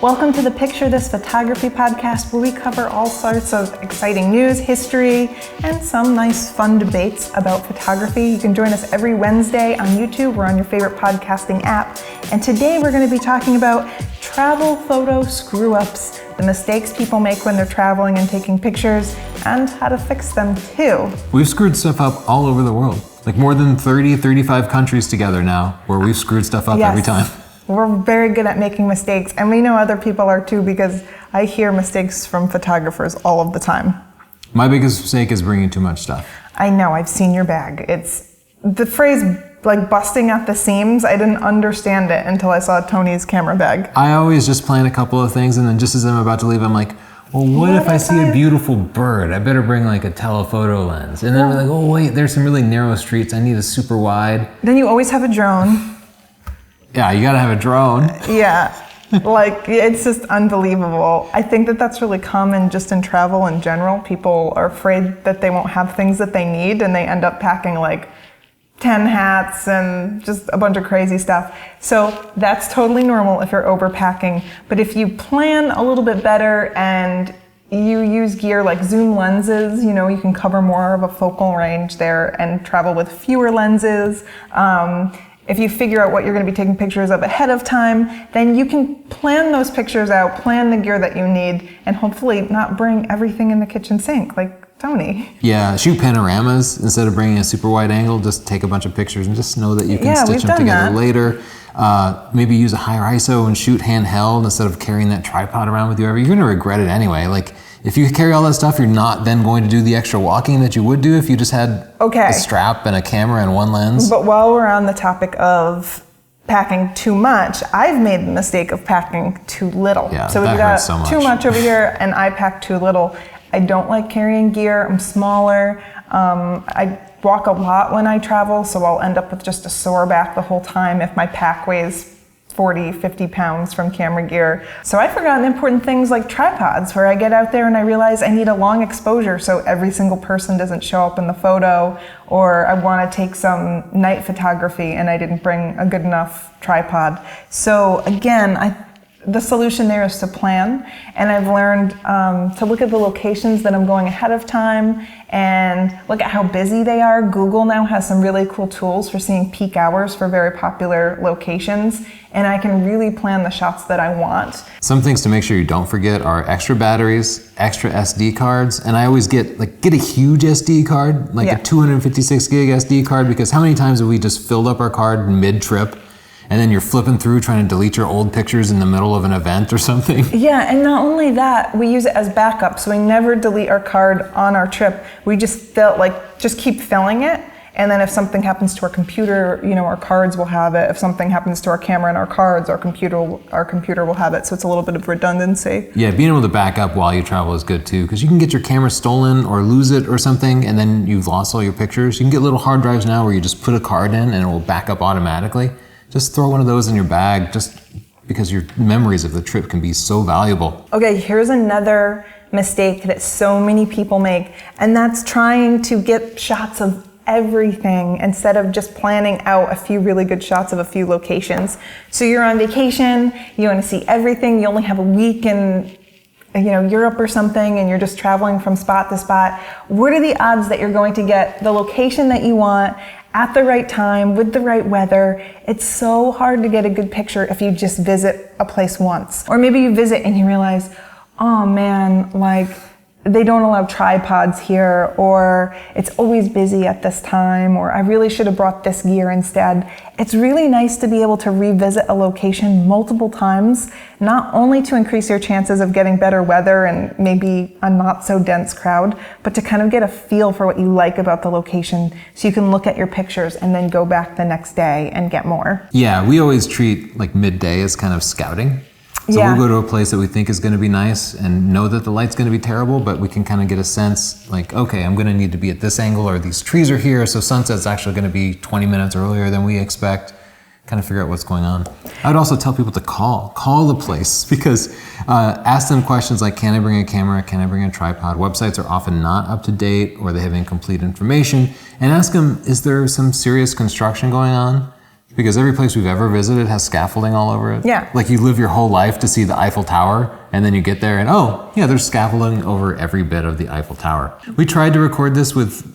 Welcome to the Picture This Photography podcast, where we cover all sorts of exciting news, history, and some nice fun debates about photography. You can join us every Wednesday on YouTube or on your favorite podcasting app. And today we're going to be talking about travel photo screw-ups, the mistakes people make when they're traveling and taking pictures, and how to fix them too. We've screwed stuff up all over the world. Like more than 35 countries together now, where we've screwed stuff up every time. We're very good at making mistakes, and we know other people are too, because I hear mistakes from photographers all of the time. My biggest mistake is bringing too much stuff. I know, I've seen your bag. It's the phrase like busting at the seams. I didn't understand it until I saw Tony's camera bag. I always just plan a couple of things, and then just as I'm about to leave, I'm like, well, what if I see a beautiful bird? I better bring like a telephoto lens. And then we're like, oh wait, there's some really narrow streets. I need a super wide. Then you always have a drone. Yeah, you gotta have a drone. Yeah, like it's just unbelievable. I think that that's really common just in travel in general. People are afraid that they won't have things that they need, and they end up packing like 10 hats and just a bunch of crazy stuff. So that's totally normal if you're overpacking. But if you plan a little bit better and you use gear like zoom lenses, you know, you can cover more of a focal range there and travel with fewer lenses. If you figure out what you're going to be taking pictures of ahead of time, then you can plan those pictures out, plan the gear that you need, and hopefully not bring everything in the kitchen sink like Tony. Yeah, shoot panoramas instead of bringing a super wide angle. Just take a bunch of pictures and just know that you can stitch them together later. Maybe use a higher ISO and shoot handheld instead of carrying that tripod around with you ever. You're going to regret it anyway. Like, if you carry all that stuff, you're not then going to do the extra walking that you would do if you just had a strap and a camera and one lens. But while we're on the topic of packing too much, I've made the mistake of packing too little. Yeah, so we've got too much over here, and I pack too little. I don't like carrying gear. I'm smaller. I walk a lot when I travel, so I'll end up with just a sore back the whole time if my pack weighs 40, 50 pounds from camera gear. So I've forgotten important things like tripods, where I get out there and I realize I need a long exposure so every single person doesn't show up in the photo, or I want to take some night photography and I didn't bring a good enough tripod. So again, the solution there is to plan, and I've learned to look at the locations that I'm going ahead of time and look at how busy they are. Google now has some really cool tools for seeing peak hours for very popular locations, and I can really plan the shots that I want. Some things to make sure you don't forget are extra batteries, extra SD cards, and I always get a huge SD card, like a 256 gig SD card, because how many times have we just filled up our card mid-trip, and then you're flipping through trying to delete your old pictures in the middle of an event or something? Yeah, and not only that, we use it as backup, so we never delete our card on our trip. We just keep filling it, and then if something happens to our computer, you know, our cards will have it. If something happens to our camera and our cards, our computer will have it, so it's a little bit of redundancy. Yeah, being able to back up while you travel is good too, because you can get your camera stolen or lose it or something, and then you've lost all your pictures. You can get little hard drives now where you just put a card in and it will back up automatically. Just throw one of those in your bag, just because your memories of the trip can be so valuable. Okay, here's another mistake that so many people make, and that's trying to get shots of everything instead of just planning out a few really good shots of a few locations. So you're on vacation, you want to see everything, you only have a week in Europe or something, and you're just traveling from spot to spot. What are the odds that you're going to get the location that you want at the right time with the right weather? It's so hard to get a good picture if you just visit a place once. Or maybe you visit and you realize, oh man, like they don't allow tripods here, or it's always busy at this time, or I really should have brought this gear instead. It's really nice to be able to revisit a location multiple times, not only to increase your chances of getting better weather and maybe a not so dense crowd, but to kind of get a feel for what you like about the location, so you can look at your pictures and then go back the next day and get more. Yeah, we always treat like midday as kind of scouting. So we'll go to a place that we think is going to be nice and know that the light's going to be terrible, but we can kind of get a sense like, okay, I'm going to need to be at this angle, or these trees are here, so sunset's actually going to be 20 minutes earlier than we expect. Kind of figure out what's going on. I would also tell people to call the place, because ask them questions like, can I bring a camera? Can I bring a tripod? Websites are often not up to date, or they have incomplete information. And ask them, is there some serious construction going on? Because every place we've ever visited has scaffolding all over it. Yeah. Like you live your whole life to see the Eiffel Tower, and then you get there and oh, yeah, there's scaffolding over every bit of the Eiffel Tower. We tried to record this with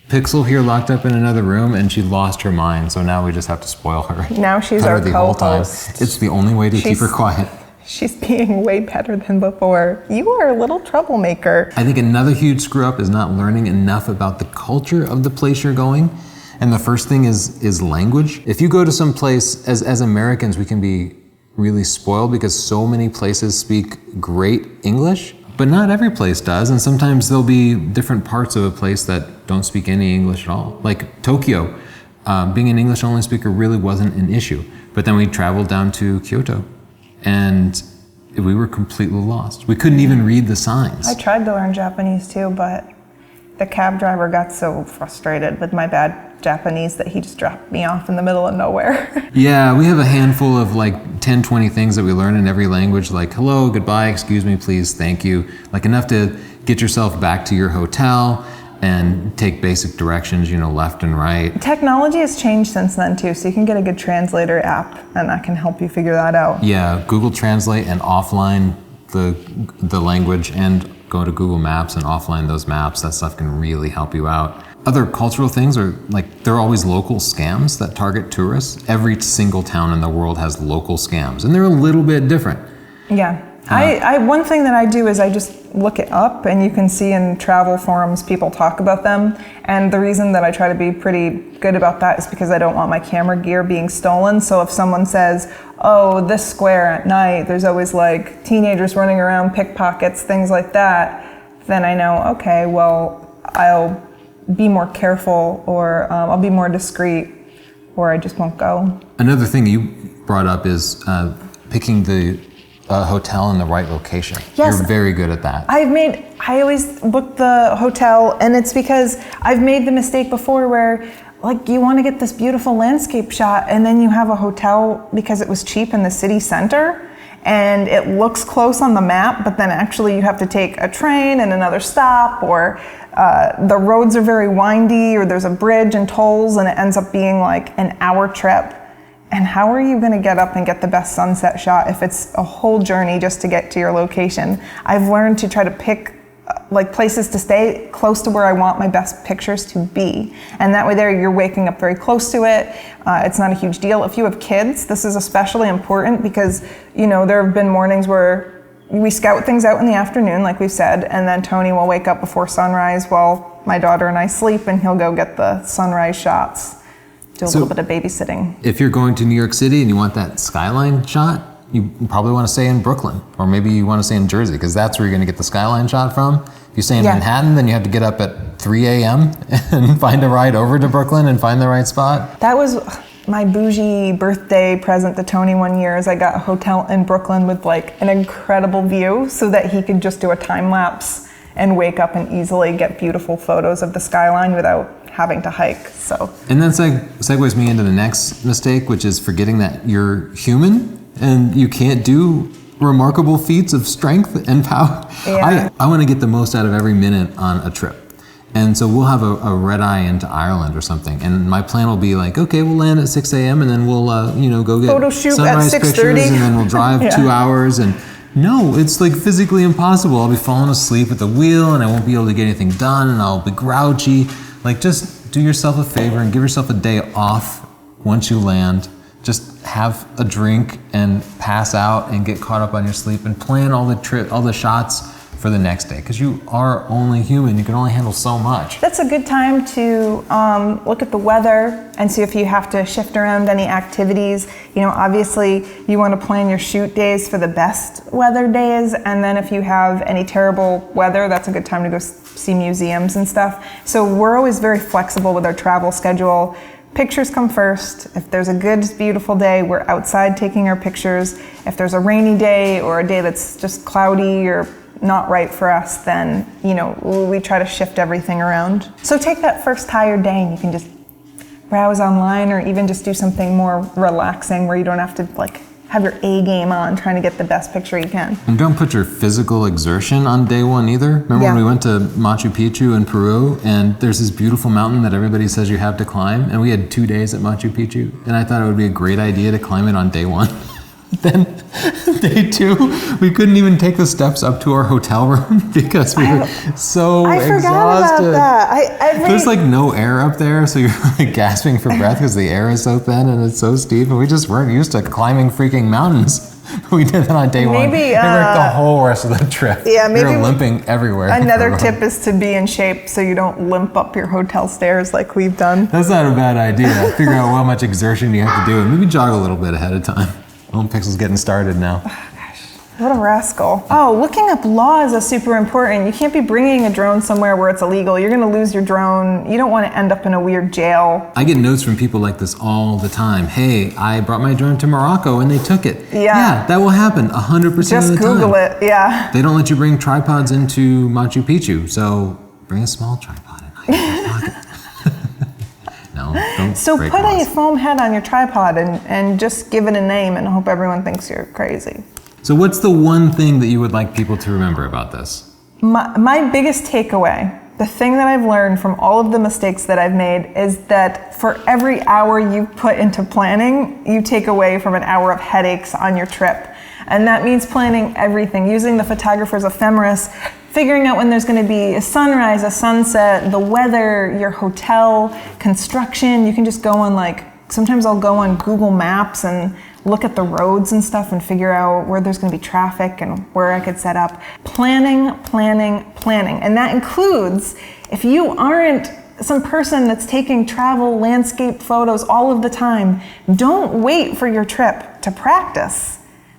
Pixel here locked up in another room, and she lost her mind, so now we just have to spoil her. Now she's our the whole time. co-host. It's the only way to keep her quiet. She's being way better than before. You are a little troublemaker. I think another huge screw up is not learning enough about the culture of the place you're going. And the first thing is language. If you go to some place, as Americans, we can be really spoiled because so many places speak great English, but not every place does. And sometimes there'll be different parts of a place that don't speak any English at all. Like Tokyo, being an English only speaker really wasn't an issue. But then we traveled down to Kyoto and we were completely lost. We couldn't even read the signs. I tried to learn Japanese too, but the cab driver got so frustrated with my bad Japanese that he just dropped me off in the middle of nowhere. Yeah, we have a handful of like 10, 20 things that we learn in every language, like hello, goodbye, excuse me, please, thank you. Like enough to get yourself back to your hotel and take basic directions, left and right. Technology has changed since then too, so you can get a good translator app and that can help you figure that out. Yeah, Google Translate and offline the language and go to Google Maps and offline those maps. That stuff can really help you out. Other cultural things are like, there are always local scams that target tourists. Every single town in the world has local scams and they're a little bit different. Yeah. One thing that I do is I just look it up, and you can see in travel forums people talk about them. And the reason that I try to be pretty good about that is because I don't want my camera gear being stolen. So if someone says, oh, this square at night, there's always like teenagers running around, pickpockets, things like that, then I know, okay, well, I'll be more careful, or I'll be more discreet, or I just won't go. Another thing you brought up is picking the hotel in the right location. Yes. You're very good at that. I always book the hotel, and it's because I've made the mistake before where like you want to get this beautiful landscape shot and then you have a hotel because it was cheap in the city center and it looks close on the map, but then actually you have to take a train and another stop, or the roads are very windy, or there's a bridge and tolls and it ends up being like an hour trip. And how are you going to get up and get the best sunset shot if it's a whole journey just to get to your location? I've learned to try to pick like places to stay close to where I want my best pictures to be. And that way there you're waking up very close to it. It's not a huge deal. If you have kids, this is especially important because, there have been mornings where we scout things out in the afternoon, like we've said, and then Tony will wake up before sunrise while my daughter and I sleep, and he'll go get the sunrise shots. Do a little bit of babysitting. If you're going to New York City and you want that skyline shot, you probably want to stay in Brooklyn, or maybe you want to stay in Jersey, because that's where you're going to get the skyline shot from. If you stay in Manhattan, then you have to get up at 3 a.m. and find a ride over to Brooklyn and find the right spot. That was my bougie birthday present to Tony one year, is I got a hotel in Brooklyn with like an incredible view so that he could just do a time lapse and wake up and easily get beautiful photos of the skyline without having to hike. And then segues me into the next mistake, which is forgetting that you're human and you can't do remarkable feats of strength and power. Yeah. I want to get the most out of every minute on a trip. And so we'll have a red eye into Ireland or something. And my plan will be like, okay, we'll land at 6 a.m. and then we'll, go get photo shoot sunrise at 6:30. pictures, and then we'll drive 2 hours. And no, it's like physically impossible. I'll be falling asleep at the wheel and I won't be able to get anything done and I'll be grouchy. Like, just do yourself a favor and give yourself a day off once you land. Just have a drink and pass out and get caught up on your sleep and plan all the shots for the next day, because you are only human. You can only handle so much. That's a good time to look at the weather and see if you have to shift around any activities. Obviously you want to plan your shoot days for the best weather days, and then if you have any terrible weather, that's a good time to go see museums and stuff. So we're always very flexible with our travel schedule. Pictures come first. If there's a good, beautiful day, we're outside taking our pictures. If there's a rainy day or a day that's just cloudy or not right for us, then we try to shift everything around. So take that first tired day and you can just browse online or even just do something more relaxing where you don't have to have your A game on, trying to get the best picture you can. And don't put your physical exertion on day one either. Remember when we went to Machu Picchu in Peru, and there's this beautiful mountain that everybody says you have to climb, and we had 2 days at Machu Picchu, and I thought it would be a great idea to climb it on day one. Then day 2, we couldn't even take the steps up to our hotel room because we were so exhausted. I forgot about that. There's like no air up there, so you're like gasping for breath because the air is so thin and it's so steep, and we just weren't used to climbing freaking mountains. We did that on day 1. It worked the whole rest of the trip. Yeah, maybe we were limping everywhere. Another tip is to be in shape so you don't limp up your hotel stairs like we've done. That's not a bad idea. Figure out how much exertion you have to do and maybe jog a little bit ahead of time. Home Pixel's getting started now. Oh, gosh, what a rascal. Oh, looking up laws is super important. You can't be bringing a drone somewhere where it's illegal. You're going to lose your drone. You don't want to end up in a weird jail. I get notes from people like this all the time. Hey, I brought my drone to Morocco and they took it. Yeah, that will happen 100% of the time. Just Google it, yeah. They don't let you bring tripods into Machu Picchu, so bring a small tripod and hide it in your pocket. No, don't So break put laws. a foam head on your tripod and just give it a name and hope everyone thinks you're crazy. So what's the one thing that you would like people to remember about this? My biggest takeaway, the thing that I've learned from all of the mistakes that I've made, is that for every hour you put into planning, you take away from an hour of headaches on your trip. And that means planning everything, using the photographer's ephemeris, figuring out when there's going to be a sunrise, a sunset, the weather, your hotel, construction. You can just go on sometimes I'll go on Google Maps and look at the roads and stuff and figure out where there's going to be traffic and where I could set up. Planning, planning, planning. And that includes, if you aren't some person that's taking travel landscape photos all of the time, don't wait for your trip to practice.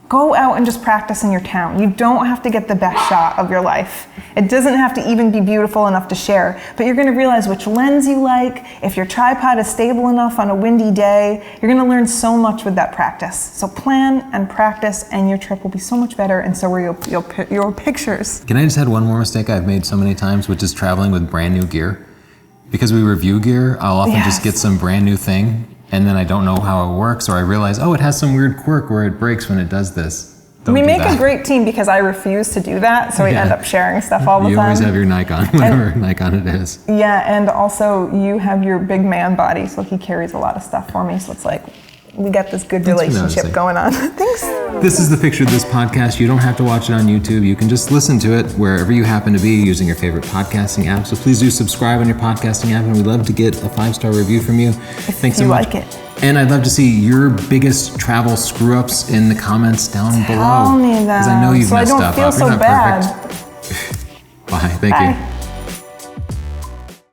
Go out and just practice in your town. You don't have to get the best shot of your life. It doesn't have to even be beautiful enough to share, but you're gonna realize which lens you like. If your tripod is stable enough on a windy day, you're gonna learn so much with that practice. So plan and practice and your trip will be so much better, and so will your pictures. Can I just add one more mistake I've made so many times, which is traveling with brand new gear? Because we review gear, I'll often just get some brand new thing, and then I don't know how it works, or I realize, oh, it has some weird quirk where it breaks when it does this. We make a great team because I refuse to do that, so we end up sharing stuff all the time. You always have your Nikon, whatever Nikon it is. Yeah, and also you have your big man body, so he carries a lot of stuff for me, so it's like, we got this good relationship going on. Thanks. This is the picture of this podcast. You don't have to watch it on YouTube. You can just listen to it wherever you happen to be using your favorite podcasting app. So please do subscribe on your podcasting app, and we'd love to get a 5-star review from you. Thanks so much. If you like it. And I'd love to see your biggest travel screw-ups in the comments down below. Tell me that. Because I know you've messed up. So I don't feel so bad. Bye. Thank you.